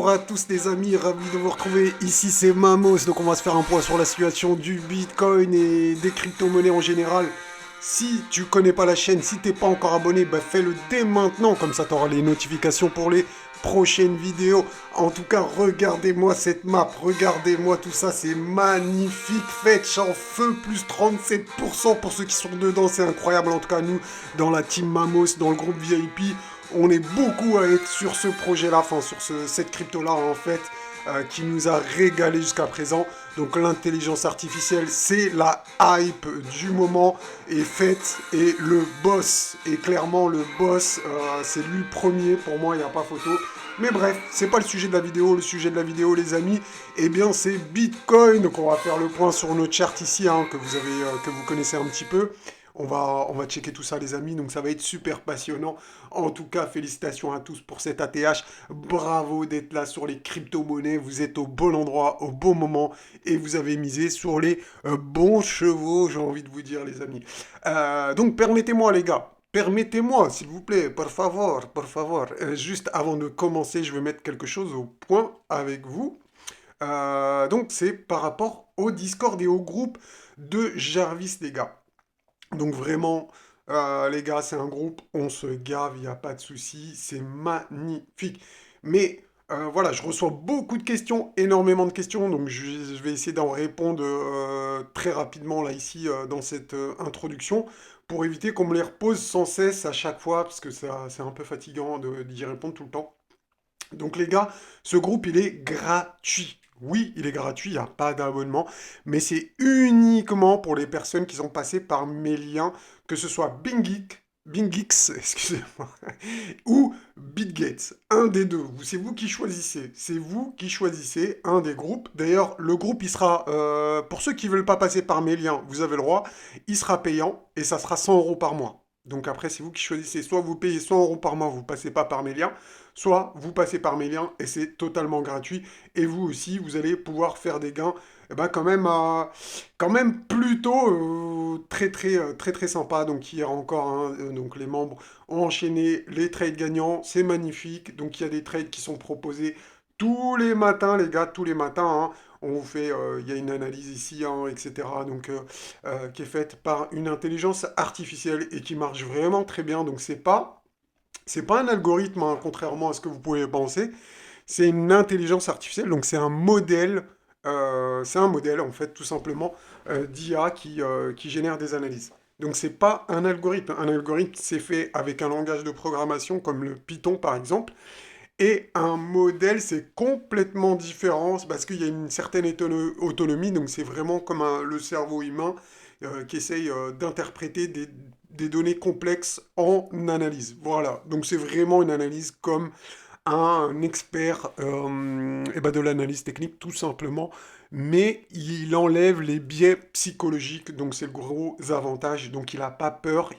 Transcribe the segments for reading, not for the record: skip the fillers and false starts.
Bonjour à tous les amis, ravi de vous retrouver. Ici c'est Mamos, donc on va se faire un point sur la situation du Bitcoin et des crypto-monnaies en général. Si tu connais pas la chaîne, si t'es pas encore abonné, bah fais-le dès maintenant, comme ça tu auras les notifications pour les prochaines vidéos. En tout cas, regardez-moi cette map, regardez-moi tout ça, c'est magnifique. Fetch en feu, plus 37% pour ceux qui sont dedans, c'est incroyable. En tout cas, nous, dans la team Mamos, dans le groupe VIP, on est beaucoup à être sur ce projet-là, enfin sur cette crypto-là en fait, qui nous a régalé jusqu'à présent. Donc l'intelligence artificielle, c'est la hype du moment et fait et le boss. Et clairement le boss, c'est lui le premier, pour moi il n'y a pas photo. Mais bref, c'est pas le sujet de la vidéo. Le sujet de la vidéo, les amis, eh bien c'est Bitcoin. Donc on va faire le point sur nos charts ici, hein, que vous connaissez un petit peu. On va checker tout ça, les amis. Donc, ça va être super passionnant. En tout cas, félicitations à tous pour cet ATH. Bravo d'être là sur les crypto-monnaies. Vous êtes au bon endroit, au bon moment. Et vous avez misé sur les bons chevaux, j'ai envie de vous dire, les amis. Donc, permettez-moi, les gars. Permettez-moi, s'il vous plaît, por favor, por favor. Juste avant de commencer, je vais mettre quelque chose au point avec vous. Donc, c'est par rapport au Discord et au groupe de Jarvis, les gars. Donc vraiment, les gars, c'est un groupe, on se gave, il n'y a pas de souci, c'est magnifique. Mais voilà, je reçois beaucoup de questions, énormément de questions, donc je vais essayer d'en répondre très rapidement là ici dans cette introduction pour éviter qu'on me les repose sans cesse à chaque fois, parce que c'est un peu fatigant d'y répondre tout le temps. Donc les gars, ce groupe, il est gratuit. Oui, il est gratuit, il n'y a pas d'abonnement, mais c'est uniquement pour les personnes qui sont passées par mes liens, que ce soit BingX, excusez-moi, ou BitGates, un des deux. C'est vous qui choisissez. C'est vous qui choisissez un des groupes. D'ailleurs, le groupe, il sera, pour ceux qui ne veulent pas passer par mes liens, vous avez le droit, il sera payant et ça sera 100 euros par mois. Donc après, c'est vous qui choisissez. Soit vous payez 100 euros par mois, vous ne passez pas par mes liens, soit vous passez par mes liens et c'est totalement gratuit. Et vous aussi, vous allez pouvoir faire des gains, eh ben quand même plutôt très très sympa. Donc hier encore, hein, donc les membres ont enchaîné les trades gagnants, c'est magnifique. Donc il y a des trades qui sont proposés tous les matins, les gars, tous les matins, hein. On vous fait, il y a une analyse ici, hein, etc. Donc qui est faite par une intelligence artificielle et qui marche vraiment très bien. Donc c'est pas un algorithme, hein, contrairement à ce que vous pouvez penser. C'est une intelligence artificielle, donc c'est un modèle en fait tout simplement d'IA qui génère des analyses. Donc c'est pas un algorithme. Un algorithme c'est fait avec un langage de programmation comme le Python par exemple. Et un modèle, c'est complètement différent parce qu'il y a une certaine autonomie, donc c'est vraiment comme le cerveau humain qui essaye d'interpréter des données complexes en analyse. Voilà, donc c'est vraiment une analyse comme un expert eh ben de l'analyse technique, tout simplement, mais il enlève les biais psychologiques, donc c'est le gros avantage. Donc il n'a pas peur,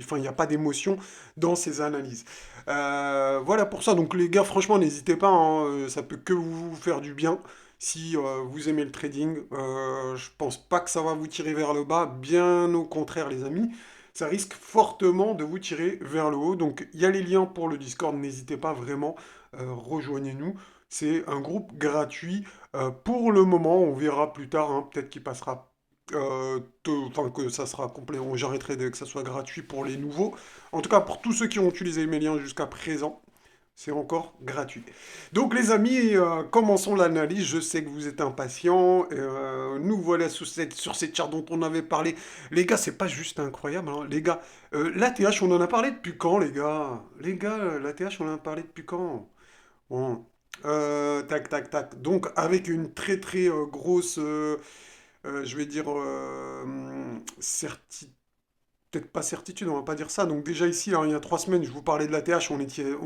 enfin, il n'y a pas d'émotion dans ses analyses. Voilà pour ça. Donc les gars, franchement, n'hésitez pas, hein, ça peut que vous faire du bien. Si vous aimez le trading, je pense pas que ça va vous tirer vers le bas, bien au contraire, les amis. Ça risque fortement de vous tirer vers le haut. Donc il y a les liens pour le Discord, n'hésitez pas vraiment, rejoignez-nous. C'est un groupe gratuit pour le moment, on verra plus tard, hein, peut-être qu'il passera, enfin que ça sera complet, j'arrêterai dès que ça soit gratuit pour les nouveaux. En tout cas, pour tous ceux qui ont utilisé mes liens jusqu'à présent, c'est encore gratuit. Donc les amis, commençons l'analyse. Je sais que vous êtes impatients. Nous voilà sur cette charte dont on avait parlé. Les gars, c'est pas juste incroyable, hein. Les gars, l'ATH, on en a parlé depuis quand, les gars? Les gars, l'ATH, on en a parlé depuis quand? Bon, tac, tac, tac. Donc avec une très très grosse, je vais dire, certitude, peut-être pas certitude, on va pas dire ça. Donc déjà ici, hein, il y a 3 semaines, je vous parlais de l'ATH, on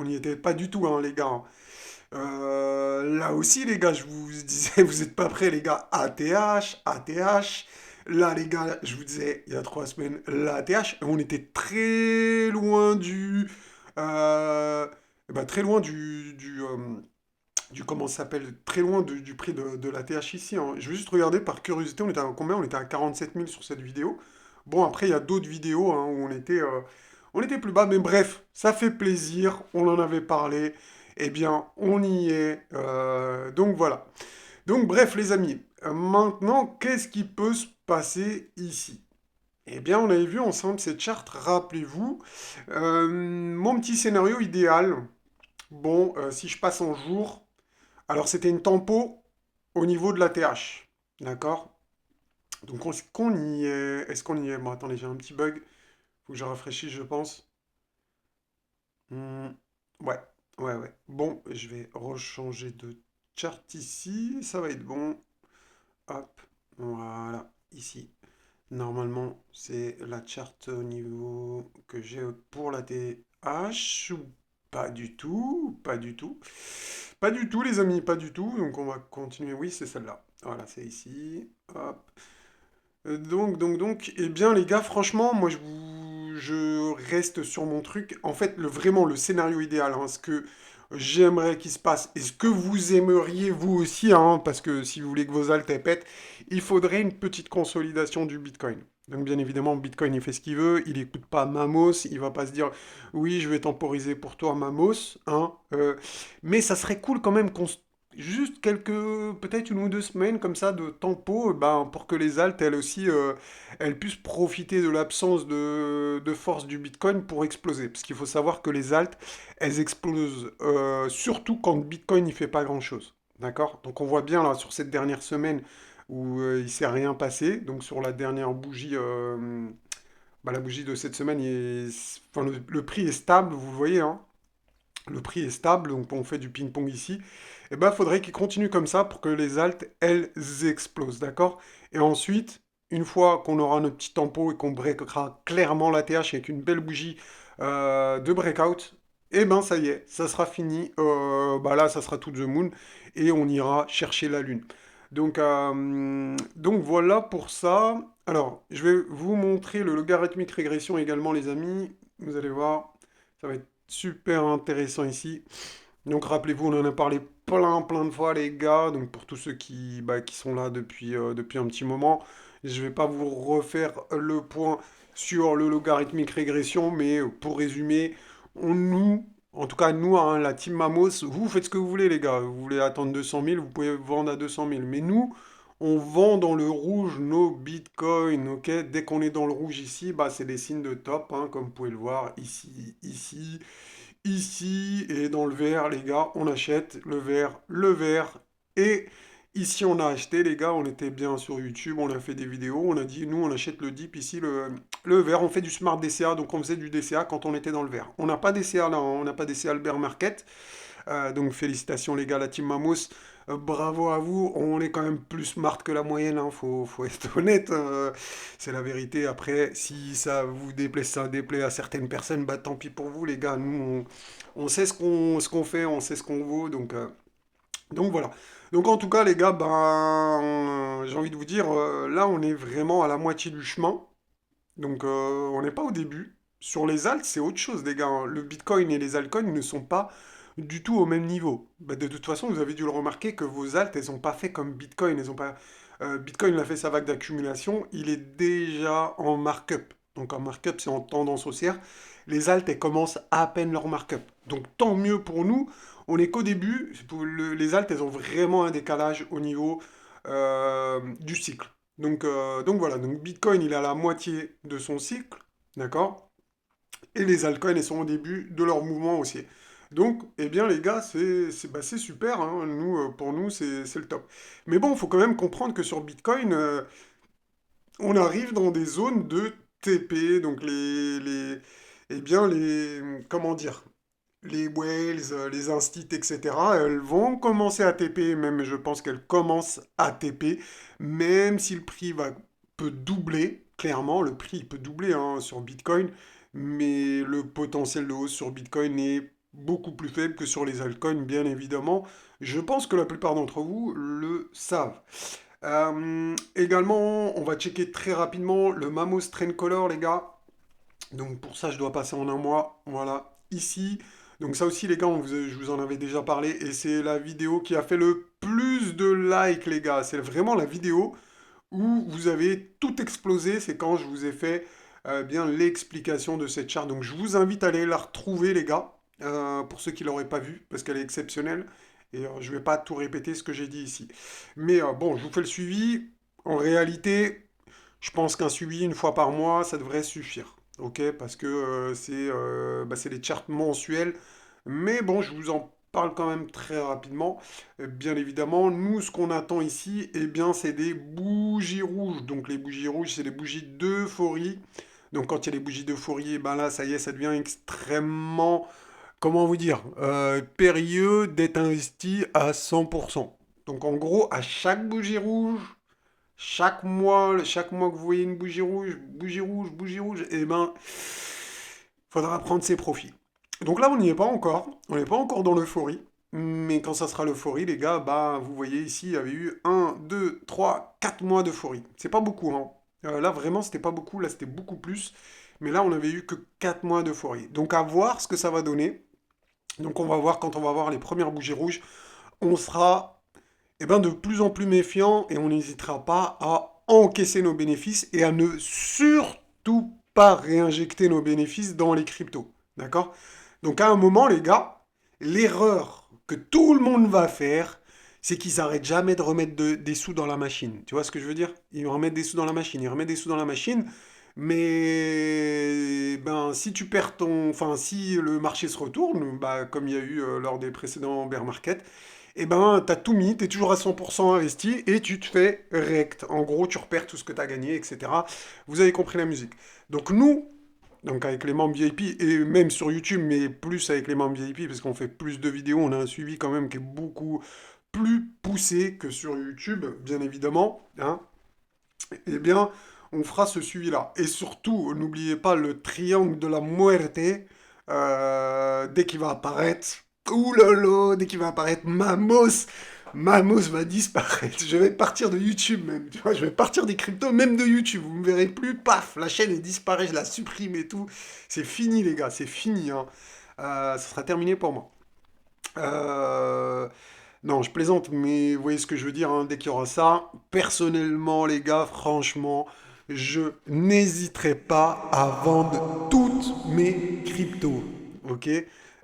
n'y était pas du tout, hein, les gars. Là aussi, les gars, je vous disais, vous n'êtes pas prêts, les gars. ATH, ATH. Là, les gars, je vous disais, il y a 3 semaines, l'ATH, on était très loin euh, très loin comment ça s'appelle, très loin du prix de l'ATH ici, hein. Je vais juste regarder par curiosité, on était à combien? On était à 47 000 sur cette vidéo. Bon, après, il y a d'autres vidéos, hein, où on était plus bas, mais bref, ça fait plaisir, on en avait parlé. Eh bien, on y est. Donc voilà. Donc bref, les amis, maintenant, qu'est-ce qui peut se passer ici? Eh bien, on avait vu ensemble cette charte, rappelez-vous. Mon petit scénario idéal, bon, si je passe en jour, alors c'était une tempo au niveau de la TH. D'accord? Donc est-ce qu'on y est? Est-ce qu'on y est? Bon, attendez, j'ai un petit bug. Faut que je rafraîchisse, je pense. Hmm, ouais, ouais. Bon, je vais rechanger de chart ici. Ça va être bon. Hop, voilà, ici. Normalement, c'est la charte au niveau que j'ai pour la TH ou pas du tout, pas du tout. Pas du tout, les amis, pas du tout. Donc on va continuer. Oui, c'est celle-là. Voilà, c'est ici. Hop. Donc, eh bien, les gars, franchement, moi, je reste sur mon truc. En fait, vraiment, le scénario idéal, hein, ce que j'aimerais qu'il se passe, et ce que vous aimeriez vous aussi, hein, parce que si vous voulez que vos altes elles pètent, il faudrait une petite consolidation du Bitcoin. Donc, bien évidemment, Bitcoin, il fait ce qu'il veut, il n'écoute pas Mamos, il va pas se dire, oui, je vais temporiser pour toi, Mamos, hein, mais ça serait cool quand même qu'on juste quelques, peut-être 1 ou 2 semaines comme ça de tempo, ben, pour que les altes, elles aussi, elles puissent profiter de l'absence de force du Bitcoin pour exploser. Parce qu'il faut savoir que les altes, elles explosent surtout quand le Bitcoin n'y fait pas grand-chose. D'accord? Donc on voit bien là sur cette dernière semaine où il ne s'est rien passé. Donc sur la dernière bougie, bah, la bougie de cette semaine, enfin, le prix est stable, vous le voyez, hein. Le prix est stable, donc on fait du ping-pong ici. Et ben, il faudrait qu'il continue comme ça pour que les altes, elles, explosent, d'accord? Et ensuite, une fois qu'on aura notre petit tempo et qu'on breakera clairement la TH avec une belle bougie de breakout, et ben ça y est, ça sera fini. Bah là, ça sera to the moon et on ira chercher la lune. Donc voilà pour ça. Alors, je vais vous montrer le logarithmique régression également, les amis. Vous allez voir, ça va être super intéressant ici. Donc rappelez-vous, on en a parlé plein de fois les gars. Donc pour tous ceux qui sont là depuis un petit moment, je vais pas vous refaire le point sur le logarithmique régression, mais pour résumer, en tout cas nous, hein, la team Mamos, vous faites ce que vous voulez les gars. Vous voulez attendre 200 000, vous pouvez vendre à 200 000. Mais nous, on vend dans le rouge nos bitcoins, ok? Dès qu'on est dans le rouge ici, bah, c'est des signes de top, hein, comme vous pouvez le voir ici et dans le vert, les gars, on achète le vert. Et ici, on a acheté, les gars, on était bien sur YouTube, on a fait des vidéos, on a dit, nous, on achète le dip ici, le vert, on fait du smart DCA, donc on faisait du DCA quand on était dans le vert. On n'a pas DCA là, hein, on n'a pas DCA le bear market. Donc félicitations les gars, la team Mamos. Bravo à vous, on est quand même plus smart que la moyenne, hein, faut être honnête, c'est la vérité. Après, si ça vous déplaît, ça déplaît à certaines personnes, bah tant pis pour vous les gars, nous on sait ce qu'on fait, on sait ce qu'on vaut, donc voilà. Donc en tout cas les gars, ben, j'ai envie de vous dire, là on est vraiment à la moitié du chemin, donc on n'est pas au début. Sur les alts, c'est autre chose, les gars, hein. Le Bitcoin et les altcoins ne sont pas du tout au même niveau. Bah, de toute façon, vous avez dû le remarquer que vos alts, elles n'ont pas fait comme Bitcoin. Elles ont pas... Bitcoin il a fait sa vague d'accumulation, il est déjà en markup. Donc en markup, c'est en tendance haussière. Les alts, elles commencent à peine leur markup. Donc tant mieux pour nous. On n'est qu'au début. Les alts, elles ont vraiment un décalage au niveau du cycle. Donc voilà, donc Bitcoin, il est à la moitié de son cycle, d'accord? Et les altcoins, elles sont au début de leur mouvement haussier. Donc, eh bien les gars, c'est super, hein. Nous, pour nous, c'est le top. Mais bon, il faut quand même comprendre que sur Bitcoin, on arrive dans des zones de TP, donc eh bien comment dire, les whales, les instits, etc., elles vont commencer à TP, même je pense qu'elles commencent à TP, même si le prix peut doubler, clairement, le prix peut doubler hein, sur Bitcoin, mais le potentiel de hausse sur Bitcoin est beaucoup plus faible que sur les altcoins, bien évidemment. Je pense que la plupart d'entre vous le savent. Également, on va checker très rapidement le Mamos Trend Color, les gars. Donc pour ça, je dois passer en un mois. Voilà, ici. Donc ça aussi, les gars, je vous en avais déjà parlé. Et c'est la vidéo qui a fait le plus de likes, les gars. C'est vraiment la vidéo où vous avez tout explosé. C'est quand je vous ai fait bien l'explication de cette charte. Donc je vous invite à aller la retrouver, les gars. pour ceux qui ne l'auraient pas vue, parce qu'elle est exceptionnelle. Et je ne vais pas tout répéter ce que j'ai dit ici. Mais bon, je vous fais le suivi. En réalité, je pense qu'un suivi une fois par mois, ça devrait suffire. Ok, parce que c'est les charts mensuels. Mais bon, je vous en parle quand même très rapidement. Bien évidemment, nous, ce qu'on attend ici, eh bien, c'est des bougies rouges. Donc les bougies rouges, c'est les bougies d'euphorie. Donc quand il y a les bougies d'euphorie, eh ben là, ça y est, ça devient extrêmement, comment vous dire, périlleux d'être investi à 100%. Donc en gros, à chaque bougie rouge, chaque mois que vous voyez une bougie rouge, bougie rouge, bougie rouge, eh ben, faudra prendre ses profits. Donc là, on n'y est pas encore. On n'est pas encore dans l'euphorie. Mais quand ça sera l'euphorie, les gars, bah, vous voyez ici, il y avait eu 1, 2, 3, 4 mois d'euphorie. C'est pas beaucoup, hein. Là, vraiment, c'était pas beaucoup. Là, c'était beaucoup plus. Mais là, on avait eu que 4 mois d'euphorie. Donc, à voir ce que ça va donner. Donc, on va voir quand on va voir les premières bougies rouges. On sera de plus en plus méfiant et on n'hésitera pas à encaisser nos bénéfices et à ne surtout pas réinjecter nos bénéfices dans les cryptos. D'accord? Donc à un moment, les gars, l'erreur que tout le monde va faire, c'est qu'ils n'arrêtent jamais de remettre des sous dans la machine. Tu vois ce que je veux dire? Ils remettent des sous dans la machine, ils remettent des sous dans la machine, mais ben si tu perds ton, enfin si le marché se retourne, bah, comme il y a eu lors des précédents bear market, eh ben t'as tout mis, t'es toujours à 100% investi et tu te fais rect. En gros, tu repères tout ce que t'as gagné, etc. Vous avez compris la musique. Donc nous, donc avec les membres VIP et même sur YouTube, mais plus avec les membres VIP parce qu'on fait plus de vidéos, on a un suivi quand même qui est beaucoup plus poussé que sur YouTube, bien évidemment, hein. Eh bien, on fera ce suivi-là. Et surtout, n'oubliez pas le triangle de la muerte, dès qu'il va apparaître. Ouh là là, dès qu'il va apparaître, Mamos va disparaître. Je vais partir de YouTube même. Tu vois, je vais partir des cryptos, même de YouTube. Vous me verrez plus. Paf, la chaîne est disparaît, je la supprime et tout. C'est fini, les gars, c'est fini, hein. Ça sera terminé pour moi. Euh, non, je plaisante, mais vous voyez ce que je veux dire, hein, dès qu'il y aura ça, personnellement, les gars, franchement, je n'hésiterai pas à vendre toutes mes cryptos. Ok?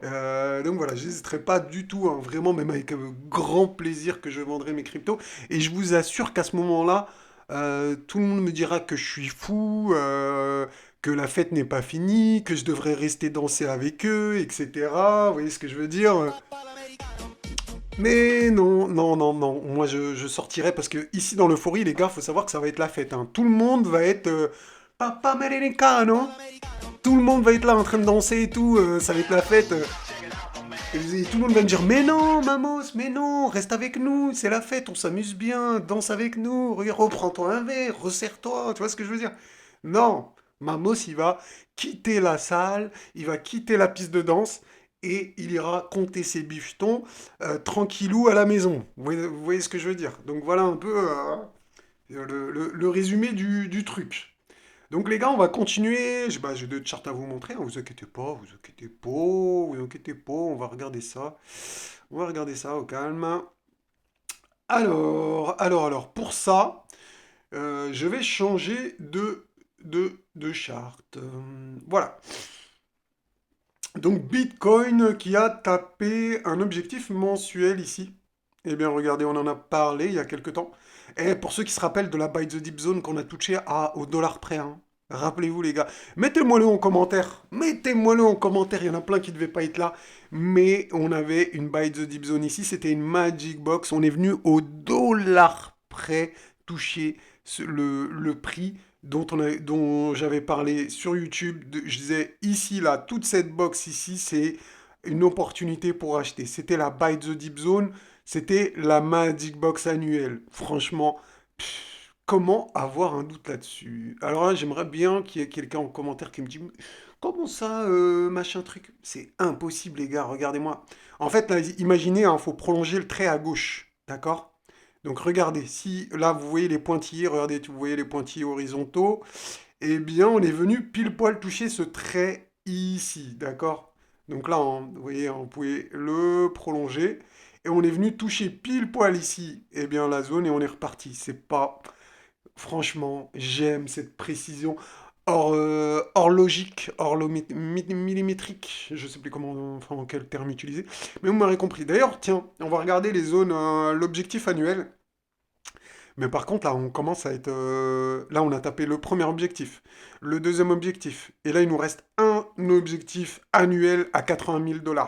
Donc voilà, je n'hésiterai pas du tout, hein, vraiment, même avec grand plaisir que je vendrai mes cryptos. Et je vous assure qu'à ce moment-là, tout le monde me dira que je suis fou, que la fête n'est pas finie, que je devrais rester danser avec eux, etc. Vous voyez ce que je veux dire? Mais non, non, non, non. Moi, je sortirai parce que ici dans l'euphorie, les gars, faut savoir que ça va être la fête, hein. Tout le monde va être Papa Americano. Tout le monde va être là en train de danser et tout. Ça va être la fête. Et tout le monde va me dire mais non, Mamos, mais non, reste avec nous. C'est la fête, on s'amuse bien. Danse avec nous. Regarde, reprends-toi un verre, resserre-toi. Tu vois ce que je veux dire? Non, Mamos, il va quitter la salle, il va quitter la piste de danse et il ira compter ses bifetons tranquillou à la maison. Vous voyez ce que je veux dire? Donc voilà un peu le résumé du truc. Donc les gars, on va continuer. J'ai deux charts à vous montrer, hein, vous inquiétez pas, vous inquiétez pas, vous inquiétez pas, on va regarder ça. On va regarder ça au calme. Alors, pour ça, je vais changer de charte. Voilà. Donc Bitcoin qui a tapé un objectif mensuel ici. Eh bien regardez, on en a parlé il y a quelques temps. Et pour ceux qui se rappellent de la Buy the Deep Zone qu'on a touché au dollar près, hein. Rappelez-vous les gars, mettez-moi-le en commentaire. Mettez-moi-le en commentaire, il y en a plein qui ne devaient pas être là. Mais on avait une Buy the Deep Zone ici, c'était une Magic Box. On est venu au dollar près toucher le prix dont j'avais parlé sur YouTube. Je disais ici, là, toute cette box ici, c'est une opportunité pour acheter. C'était la Buy the Deep Zone, c'était la Magic Box annuelle. Franchement, comment avoir un doute là-dessus? Alors là, j'aimerais bien qu'il y ait quelqu'un en commentaire qui me dit comment ça, machin truc? C'est impossible, les gars, regardez-moi. En fait, là, imaginez, il faut prolonger le trait à gauche, d'accord? Donc regardez, si là vous voyez les pointillés, regardez, vous voyez les pointillés horizontaux, eh bien on est venu pile poil toucher ce trait ici, d'accord? Donc là, vous voyez, on pouvait le prolonger, et on est venu toucher pile poil ici, eh bien la zone, et on est reparti. C'est pas... Franchement, j'aime cette précision. hors logique, millimétrique, je sais plus comment, enfin, quel terme utiliser, mais vous m'aurez compris. D'ailleurs, tiens, on va regarder les zones, l'objectif annuel. Mais par contre, là, on commence à être. Là, on a tapé le premier objectif, le deuxième objectif. Et là, il nous reste un objectif annuel à 80 000 $.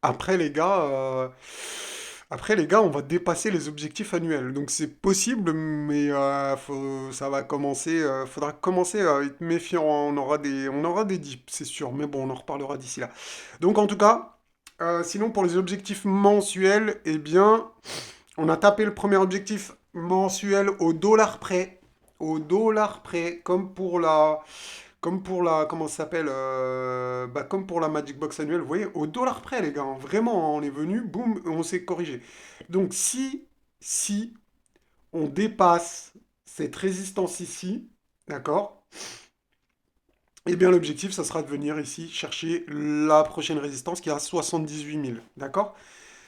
Après, les gars. Après, les gars, on va dépasser les objectifs annuels. Donc, c'est possible, mais ça va commencer. Faudra commencer à être méfiant. On aura des dips, c'est sûr. Mais bon, on en reparlera d'ici là. Donc, en tout cas, sinon, pour les objectifs mensuels, eh bien. On a tapé le premier objectif mensuel au dollar près. Au dollar près, comme pour la, comment ça s'appelle, comme pour la Magic Box annuelle, vous voyez, au dollar près, les gars, hein. Vraiment, on est venu, boum, on s'est corrigé. Donc, si on dépasse cette résistance ici, d'accord, eh bien, l'objectif, ça sera de venir ici chercher la prochaine résistance qui est à 78 000, d'accord.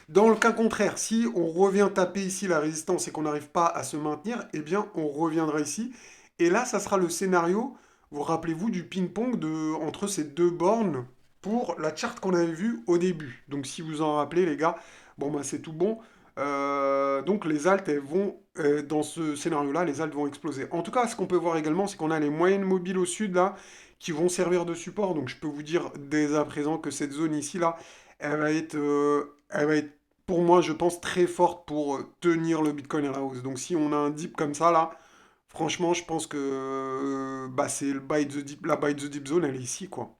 Dans le cas contraire, si on revient taper ici la résistance et qu'on n'arrive pas à se maintenir, eh bien on reviendra ici. Et là, ça sera le scénario, vous rappelez-vous, du ping-pong entre ces deux bornes pour la charte qu'on avait vue au début. Donc si vous en rappelez, les gars, bon bah c'est tout bon. Donc les altes, elles vont, dans ce scénario-là, les altes vont exploser. En tout cas, ce qu'on peut voir également, c'est qu'on a les moyennes mobiles au sud, là, qui vont servir de support. Donc je peux vous dire dès à présent que cette zone ici, là, elle va être pour moi, je pense, très forte pour tenir le Bitcoin à la hausse. Donc si on a un dip comme ça, là, franchement, je pense que c'est le buy the dip, la buy the dip zone, elle est ici, quoi.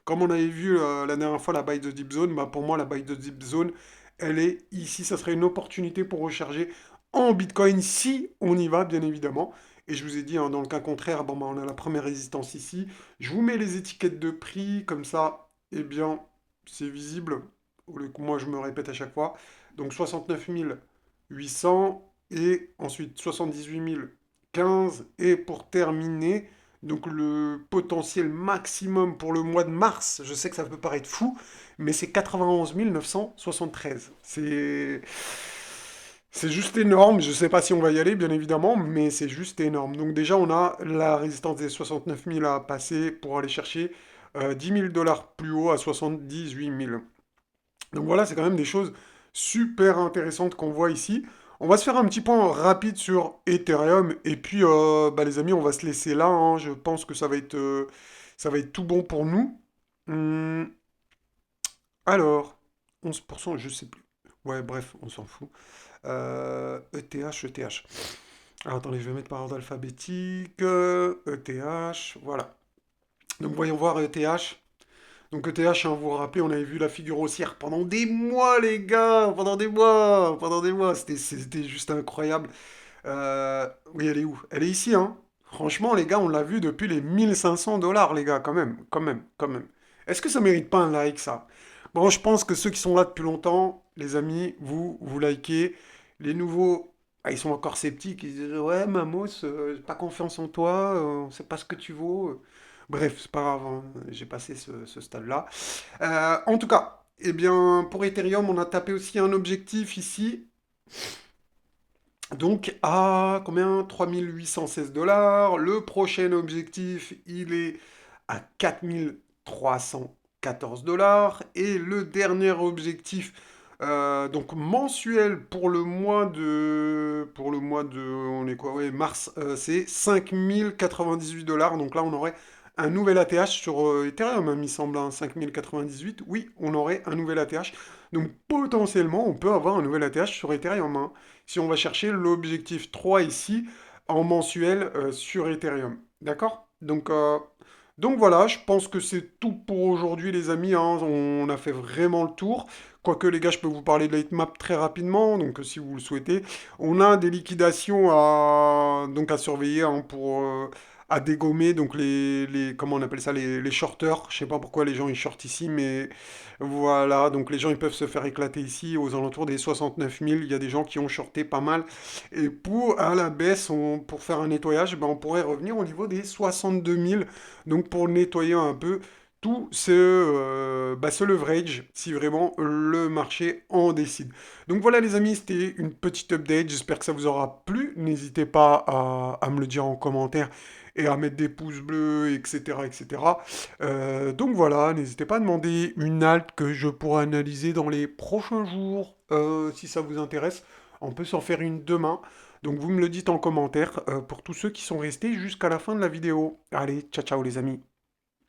Comme on avait vu la dernière fois la buy the dip zone, bah, pour moi, la buy the dip zone, elle est ici. Ça serait une opportunité pour recharger en Bitcoin si on y va, bien évidemment. Et je vous ai dit, hein, dans le cas contraire, bon, bah, on a la première résistance ici. Je vous mets les étiquettes de prix, comme ça, eh bien, c'est visible. Au lieu que moi, je me répète à chaque fois. Donc 69 800 et ensuite 78 015. Et pour terminer, donc le potentiel maximum pour le mois de mars, je sais que ça peut paraître fou, mais c'est 91 973. C'est juste énorme. Je ne sais pas si on va y aller, bien évidemment, mais c'est juste énorme. Donc déjà, on a la résistance des 69 000 à passer pour aller chercher 10 000 $ plus haut à 78 000. Donc voilà, c'est quand même des choses super intéressantes qu'on voit ici. On va se faire un petit point rapide sur Ethereum et puis les amis, on va se laisser là, hein. Je pense que ça va être tout bon pour nous. Hum, alors, 11%, je sais plus. Ouais, bref, on s'en fout. ETH, ETH. Alors attendez, je vais mettre par ordre alphabétique. ETH, voilà. Donc voyons voir ETH. Donc ETH, hein, vous vous rappelez, on avait vu la figure haussière pendant des mois, les gars, pendant des mois, c'était juste incroyable. Oui, elle est où? Elle est ici, hein. Franchement, les gars, on l'a vu depuis les 1500 $, les gars, quand même, quand même, quand même. Est-ce que ça mérite pas un like, ça? Bon, je pense que ceux qui sont là depuis longtemps, les amis, vous likez. Les nouveaux, ils sont encore sceptiques, ils disent, ouais, Mamos, j'ai pas confiance en toi, on sait pas ce que tu vaux. Bref, c'est pas grave, hein, j'ai passé ce stade-là. En tout cas, eh bien, pour Ethereum, on a tapé aussi un objectif ici. Donc à combien? 3816 $. Le prochain objectif, il est à 4314 $. Et le dernier objectif, donc mensuel pour le mois de, on est quoi? Ouais, mars, c'est 5098 $. Donc là, on aurait un nouvel ATH sur Ethereum, hein, il me semble, hein, 5098. Oui, on aurait un nouvel ATH. Donc potentiellement, on peut avoir un nouvel ATH sur Ethereum, hein, si on va chercher l'objectif 3 ici en mensuel sur Ethereum. D'accord? Donc voilà, je pense que c'est tout pour aujourd'hui les amis, hein. On a fait vraiment le tour. Quoique les gars, je peux vous parler de l'heatmap très rapidement, donc si vous le souhaitez. On a des liquidations donc à surveiller, hein, à dégommer, donc comment on appelle ça, les shorters. Je sais pas pourquoi les gens ils shortent ici, mais voilà, donc les gens ils peuvent se faire éclater ici aux alentours des 69 000. Il y a des gens qui ont shorté pas mal. Et à la baisse, pour faire un nettoyage, on pourrait revenir au niveau des 62 000. Donc pour nettoyer un peu tout ce leverage si vraiment le marché en décide. Donc voilà les amis, c'était une petite update, j'espère que ça vous aura plu. N'hésitez pas à me le dire en commentaire et à mettre des pouces bleus, etc. etc. Donc voilà, n'hésitez pas à demander une halte que je pourrai analyser dans les prochains jours, si ça vous intéresse. On peut s'en faire une demain. Donc vous me le dites en commentaire pour tous ceux qui sont restés jusqu'à la fin de la vidéo. Allez, ciao ciao les amis.